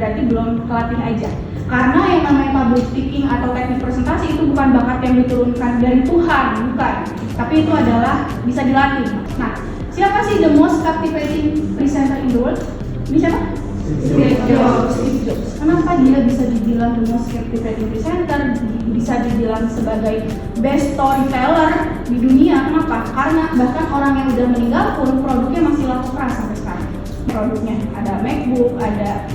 berarti belum kelatih aja. Karena yang namanya public speaking atau teknik presentasi itu bukan bakat yang diturunkan dari Tuhan, bukan. Tapi itu adalah bisa dilatih. Nah, siapa sih the most captivating presenter in the world? Ini siapa? Steve Jobs. Kenapa dia bisa dibilang the most captivating presenter, bisa dibilang sebagai best storyteller di dunia? Kenapa? Karena bahkan orang yang udah meninggal pun produknya masih laku keras sampai sekarang. Produknya ada MacBook, ada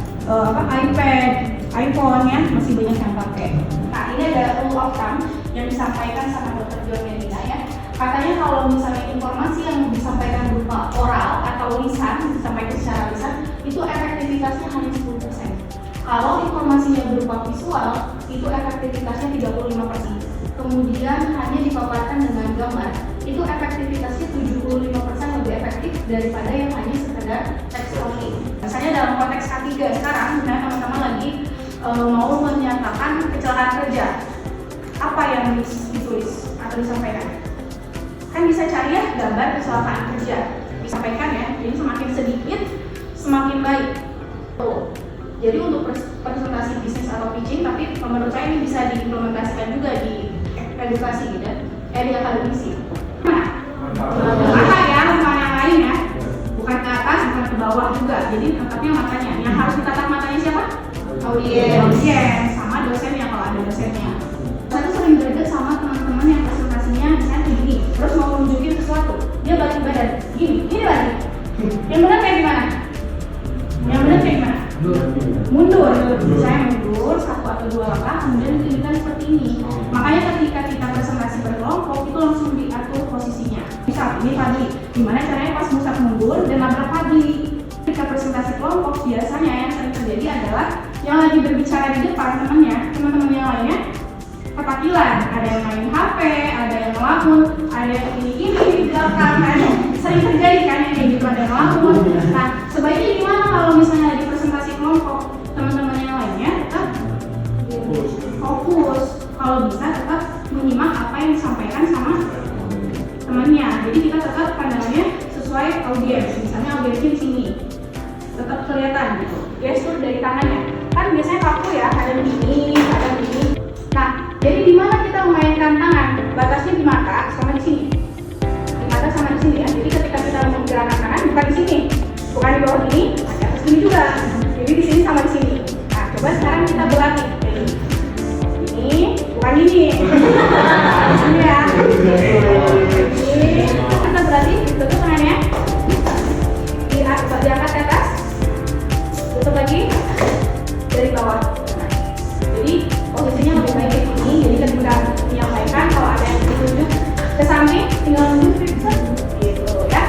iPad, iPhone ya, masih banyak yang pakai. Nah, ini ada rule of thumb yang disampaikan sama Dr. John Medina ya. Katanya kalau misalnya informasi yang disampaikan berupa oral atau lisan, disampaikan secara lisan, itu efektivitasnya hanya 10%. Kalau informasinya berupa visual, itu efektivitasnya 35%. Kemudian hanya dipaparkan dengan gambar, itu efektivitasnya 75% lebih efektif daripada yang hanya sekedar teks only. Misalnya dalam konteks K3 sekarang, misalnya teman-teman lagi mau menyatakan kecelakaan kerja, apa yang ditulis atau disampaikan? Kan bisa cari ya gambar kecelakaan kerja, disampaikan ya. Jadi semakin sedikit semakin baik. Jadi untuk presentasi bisnis atau pitching, tapi menurut saya ini bisa diimplementasikan juga di edukasi gitu, di akademisi. Mata ya, bukan yang lain ya, bukan ke atas, bukan ke bawah juga. Jadi tatapnya matanya. Yang harus ditatap matanya siapa? Audiens, sama dosennya kalau ada dosennya. Saya tuh sering greget sama teman-teman yang presentasinya misalnya gini, terus mau nunjukin sesuatu, dia balik badan, gini lagi. Yang benar kayak gimana? Yang benar kayak gimana? Mundur. Saya mundur 1 atau 2 langkah, kemudian dituliskan seperti ini. Makanya ketika kita presentasi berkelompok itu langsung diatur posisinya. Misal ini Fadli, gimana caranya pas Musab mundur dan nabrak Fadli. Ketika presentasi kelompok biasanya yang sering terjadi adalah yang lagi berbicara di depan teman-teman yang lainnya ketakilan, ada yang main HP, ada yang ngelamun, ada yang ini di belakang kan, sering terjadi kan yang kayak gitu, ada yang ngelamun. Nah, sebaiknya gimana kalau misalnya lagi presentasi kelompok, teman-teman yang lainnya tetap fokus, kalau bisa tetap menyimak apa yang disampaikan sama temannya. Jadi kita tetap pandangannya sesuai audiens, misalnya audiensnya di sini, tetap kelihatan gitu. Gestur dari tangannya, kan biasanya kaku ya, ada begini, ada begini. Nah, jadi di mana kita memainkan tangan? Batasnya di mata sama di sini. Di mata sama di sini ya. Jadi ketika kita menggerakkan tangan bukan di sini, bukan di bawah ini, ada atas sini juga. Jadi di sini sama di sini. Nah, coba sekarang kita berlatih. Ini bukan ini. Ini ya. Ini kita berlatih. Tutup tangannya. Diangkat ke atas. Tutup lagi dari bawah. Jadi posisinya lebih baik kayak gini. Jadi ketika menyampaikan kalau ada yang ditunjuk ke samping, tinggal nunjuk gitu ya.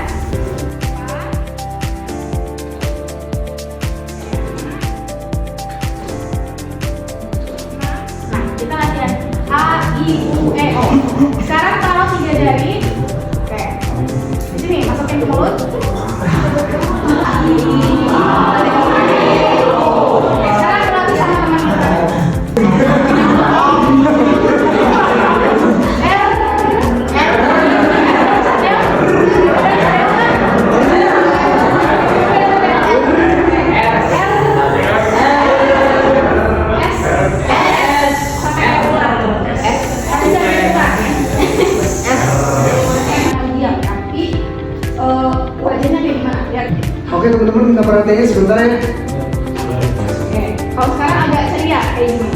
Nah, kita latihan A, I, U, E, O. Sekarang taruh 3 jari. Oke. Di sini masukin ke mulut. Oke teman-teman, minta perhatiannya sebentar ya. Oke, kalau sekarang agak ceria kayak gini.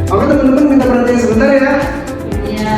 Oke teman-teman, minta perhatiannya sebentar ya. Iya.